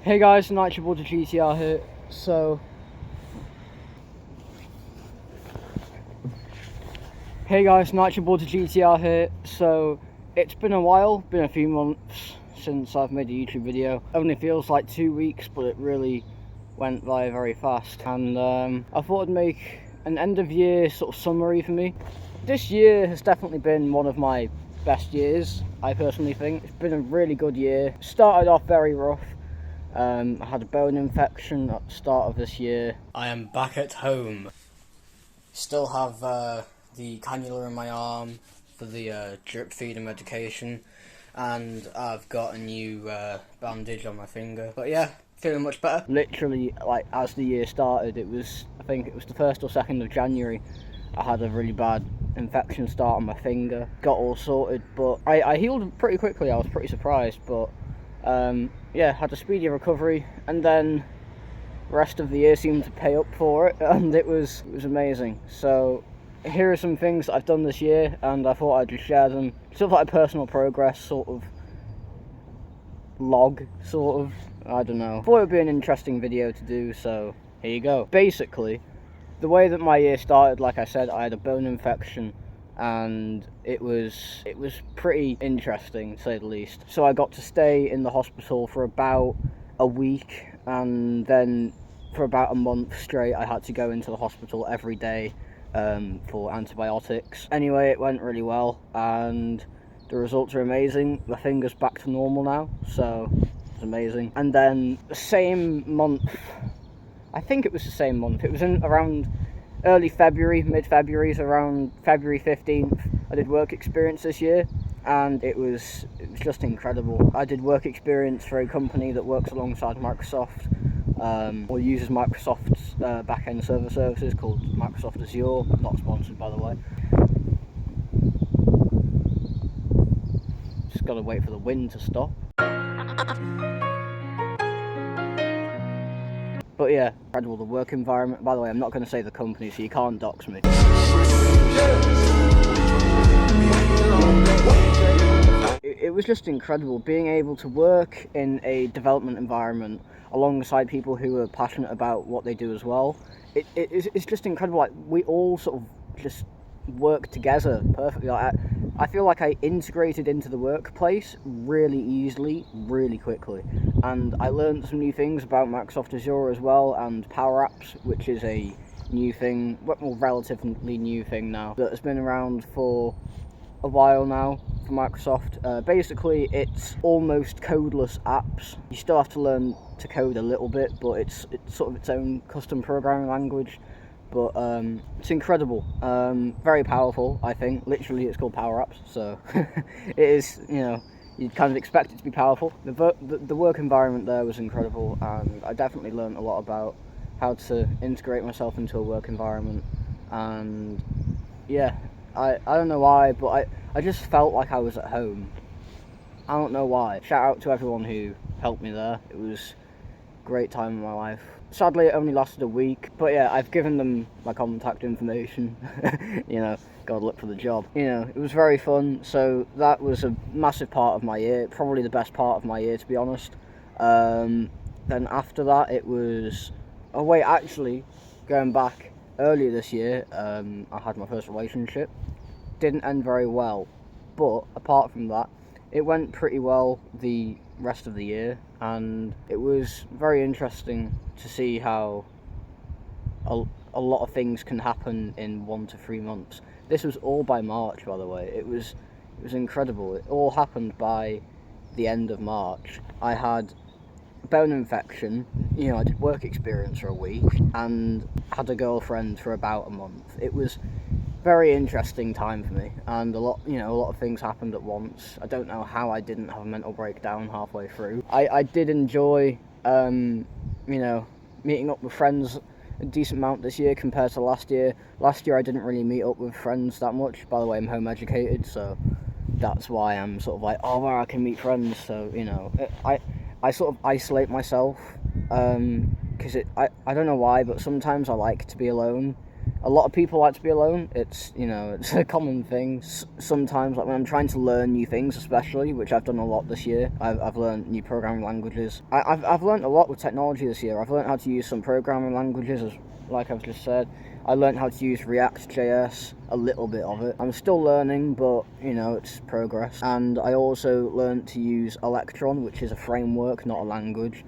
Hey guys, Nitroboard GTR here. So, it's been a while, been a few months since I've made a YouTube video. Only feels like 2 weeks, but it really went by very fast. And I thought I'd make an end of year sort of summary for me. This year has definitely been one of my best years, I personally think. It's been a really good year. Started off very rough. I had a bone infection at the start of this year. I am back at home. Still have the cannula in my arm for the drip feed and medication, and I've got a new bandage on my finger. But yeah, feeling much better. Literally, like, as the year started, I think it was the 1st or 2nd of January, I had a really bad infection start on my finger. Got all sorted, but I healed pretty quickly. I was pretty surprised, but yeah, had a speedy recovery, and then the rest of the year seemed to pay up for it, and it was amazing. So here are some things that I've done this year, and I thought I'd just share them. Sort of like a personal progress sort of log, sort of. I don't know. Thought it would be an interesting video to do, so here you go. Basically, the way that my year started, like I said, I had a bone infection, and it was pretty interesting, to say the least. So I got to stay in the hospital for about a week, and then for about a month straight I had to go into the hospital every day for antibiotics. Anyway, it went really well, and the results are amazing. My finger's back to normal now, so it's amazing. And then the same month, I think it was the same month, it was in around early February, mid-February, so around February 15th, I did work experience this year, and it was just incredible. I did work experience for a company that works alongside Microsoft, or uses Microsoft's back-end server services called Microsoft Azure, not sponsored by the way. Just gotta wait for the wind to stop. But yeah, incredible, the work environment. By the way, I'm not going to say the company, so you can't dox me. It was just incredible being able to work in a development environment alongside people who are passionate about what they do as well. It's just incredible. Like, we all sort of just work together perfectly. Like, I feel like I integrated into the workplace really easily, really quickly, and I learned some new things about Microsoft Azure as well, and Power Apps, which is a new thing, well, relatively new thing now, that has been around for a while now for Microsoft. Basically, it's almost codeless apps. You still have to learn to code a little bit, but it's sort of its own custom programming language. But it's incredible, very powerful, I think. Literally, it's called Power Apps, so it is, you know, you'd kind of expect it to be powerful. The work environment there was incredible, and I definitely learned a lot about how to integrate myself into a work environment. And yeah, I don't know why, but I just felt like I was at home. I don't know why. Shout out to everyone who helped me there. It was a great time in my life. Sadly, it only lasted a week, but yeah, I've given them my contact information. You know, gotta look for the job. You know, it was very fun, so that was a massive part of my year, probably the best part of my year, to be honest. Then after that, it was... Oh wait, actually, going back earlier this year, I had my first relationship. Didn't end very well, but apart from that, it went pretty well the rest of the year, and it was very interesting to see how a lot of things can happen in 1 to 3 months. This was all by March, by the way. It was incredible. It all happened by the end of March. I had a bone infection, you know, I did work experience for a week, and had a girlfriend for about a month. It was very interesting time for me, and a lot of things happened at once. I don't know how I didn't have a mental breakdown halfway through. I did enjoy, you know, meeting up with friends a decent amount this year compared to last year. Last year I didn't really meet up with friends that much. By the way, I'm home educated, so that's why I'm sort of like, oh, where I can meet friends. So, you know, I sort of isolate myself, because I don't know why, but sometimes I like to be alone. A lot of people like to be alone. It's, you know, it's a common thing. Sometimes, like when I'm trying to learn new things, especially, which I've done a lot this year, I've learned new programming languages. I've learned a lot with technology this year. I've learned how to use some programming languages, like I've just said. I learned how to use React.js, a little bit of it. I'm still learning, but, you know, it's progress. And I also learned to use Electron, which is a framework, not a language.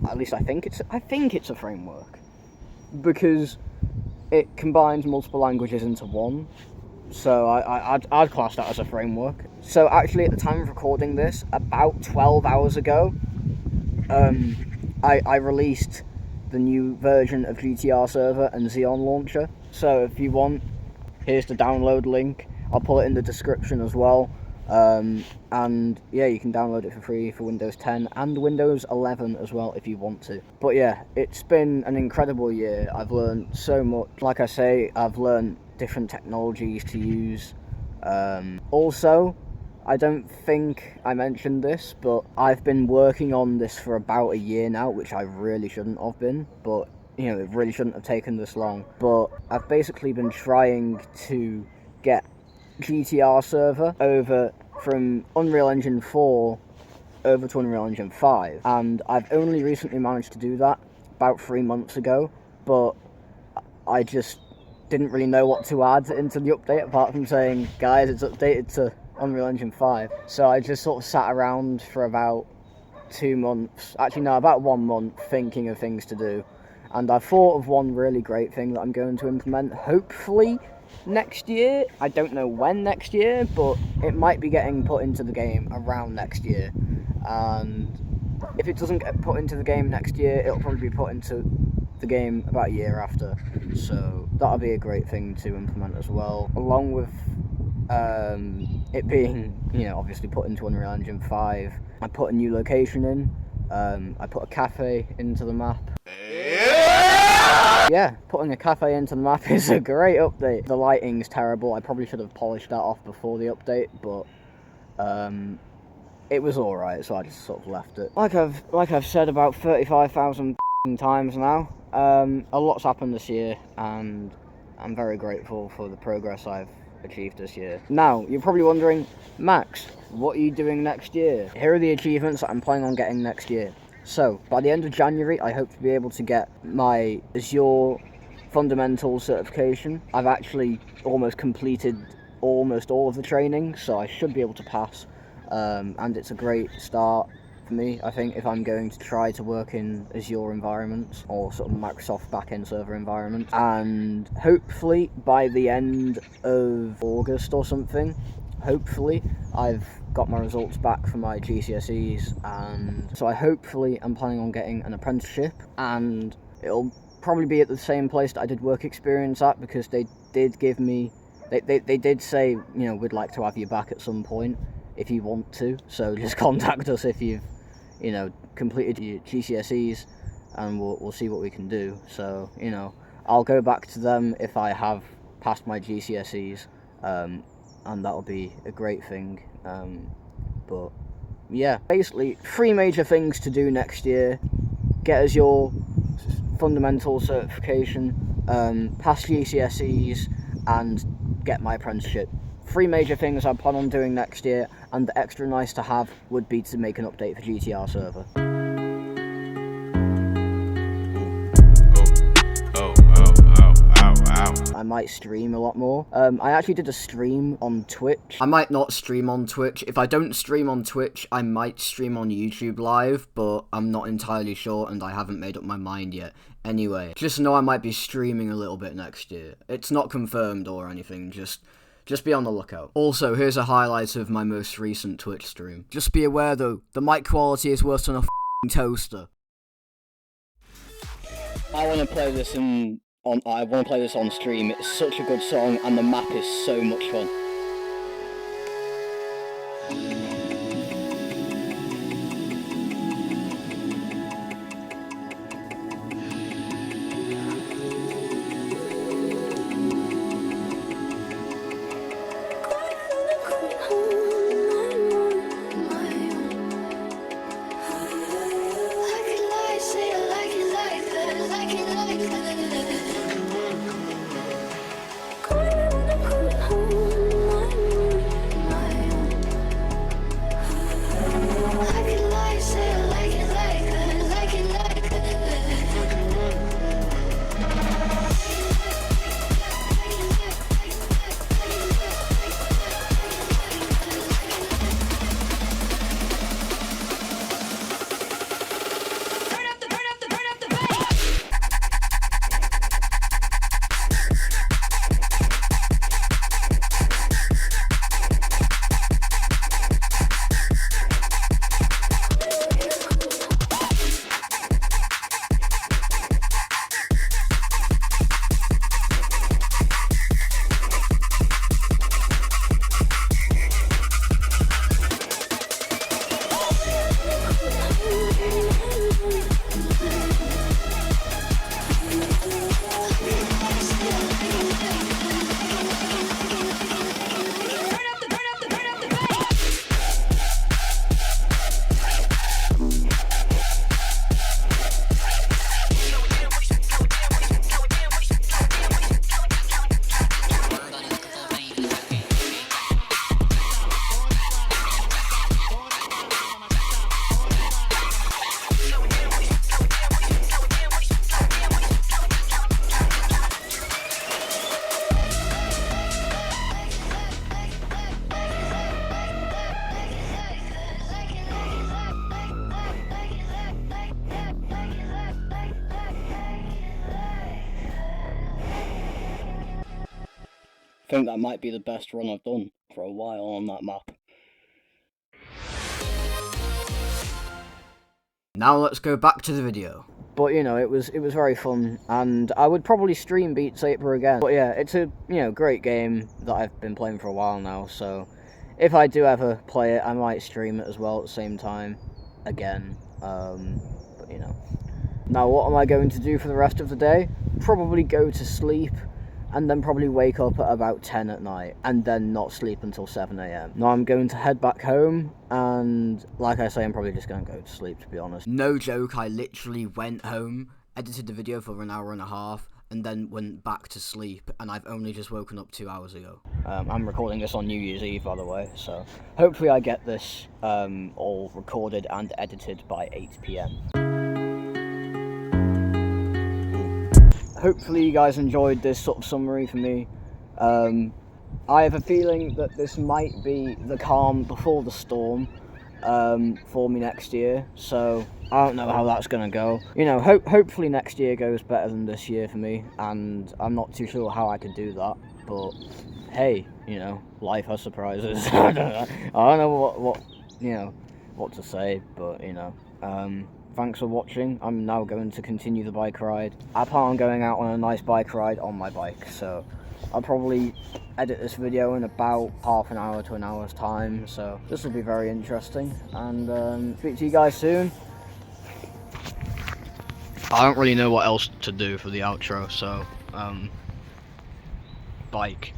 At least I think it's a framework, because it combines multiple languages into one. So I'd class that as a framework. So actually, at the time of recording this, about 12 hours ago, I released the new version of GTR Server and Xeon Launcher. So if you want, here's the download link. I'll put it in the description as well. And yeah, you can download it for free for Windows 10 and Windows 11 as well if you want to. But yeah, it's been an incredible year. I've learned so much. Like I say, I've learned different technologies to use. Also, I don't think I mentioned this, but I've been working on this for about a year now, which I really shouldn't have been, but you know, it really shouldn't have taken this long. But I've basically been trying to get GTR Server over from Unreal Engine 4 over to Unreal Engine 5, and I've only recently managed to do that about 3 months ago, but I just didn't really know what to add into the update apart from saying, guys, it's updated to Unreal Engine 5. So I just sort of sat around for about 2 months, actually no, about 1 month, thinking of things to do, and I thought of one really great thing that I'm going to implement, hopefully next year. I don't know when next year, but it might be getting put into the game around next year. And if it doesn't get put into the game next year, it'll probably be put into the game about a year after. So that'll be a great thing to implement as well, along with it being, you know, obviously put into Unreal Engine 5. I put a new location in. I put a cafe into the map. Yeah, putting a cafe into the map is a great update. The lighting's terrible. I probably should have polished that off before the update, but it was alright, so I just sort of left it. Like I've said about 35,000 times now, a lot's happened this year, and I'm very grateful for the progress I've achieved this year. Now, you're probably wondering, Max, what are you doing next year? Here are the achievements that I'm planning on getting next year. So, by the end of January, I hope to be able to get my Azure Fundamentals certification. I've actually almost completed almost all of the training, so I should be able to pass. And it's a great start for me, I think, if I'm going to try to work in Azure environments or sort of Microsoft backend server environments. And hopefully, by the end of August or something, hopefully, I've got my results back from my GCSEs, and so I'm planning on getting an apprenticeship, and it'll probably be at the same place that I did work experience at, because they did give me, they did say, you know, we'd like to have you back at some point if you want to, so just contact us if you've, you know, completed your GCSEs, and we'll see what we can do. So, you know, I'll go back to them if I have passed my GCSEs, and that'll be a great thing. But yeah, basically 3 major things to do next year: get us your fundamental certification, pass GCSEs, and get my apprenticeship. 3 major things I plan on doing next year, and the extra nice to have would be to make an update for GTR Server. I might stream a lot more. I actually did a stream on Twitch. I might not stream on Twitch. If I don't stream on Twitch, I might stream on YouTube Live, but I'm not entirely sure, and I haven't made up my mind yet. Anyway, just know I might be streaming a little bit next year. It's not confirmed or anything, just be on the lookout. Also, here's a highlight of my most recent Twitch stream. Just be aware though, the mic quality is worse than a toaster. I want to play this on stream. It's such a good song, and the map is so much fun. think that might be the best run I've done for a while on that map. Now let's go back to the video. But you know, it was very fun, and I would probably stream Beat Saber again. But yeah, it's a great game that I've been playing for a while now. So if I do ever play it, I might stream it as well at the same time again. But you know, now what am I going to do for the rest of the day? Probably go to sleep, and then probably wake up at about 10 at night, and then not sleep until 7 AM. Now I'm going to head back home, and like I say, I'm probably just going to go to sleep, to be honest. No joke, I literally went home, edited the video for an hour and a half, and then went back to sleep, and I've only just woken up 2 hours ago. I'm recording this on New Year's Eve, by the way, so hopefully I get this all recorded and edited by 8 PM. Hopefully you guys enjoyed this sort of summary for me. I have a feeling that this might be the calm before the storm for me next year, so I don't know how that's going to go. You know, hopefully next year goes better than this year for me, and I'm not too sure how I could do that, but hey, you know, life has surprises. I don't know what to say, but you know, thanks for watching. I'm now going to continue the bike ride. I plan on going out on a nice bike ride on my bike, so I'll probably edit this video in about half an hour to an hour's time, so this will be very interesting, and speak to you guys soon. I don't really know what else to do for the outro, so bike.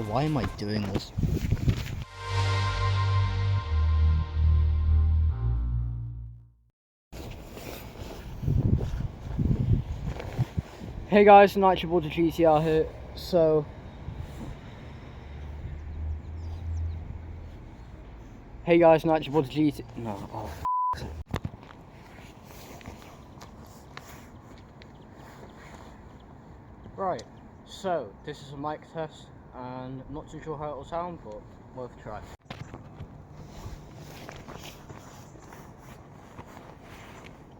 Why am I doing this? Hey guys, Nitrobuilder GTR here. So, hey guys, Nitrobuilder GT. No, oh. Right. So this is a mic test, and I'm not too sure how it will sound, but worth a try.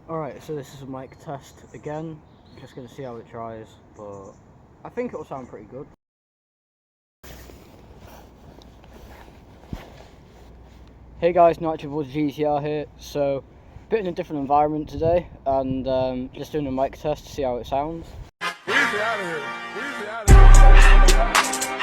Alright, so this is a mic test again, just going to see how it tries, but I think it will sound pretty good. Hey guys, Nitrobuilder GTR here. So, bit in a different environment today, and just doing a mic test to see how it sounds. Weezy out of here. Weezy out of here.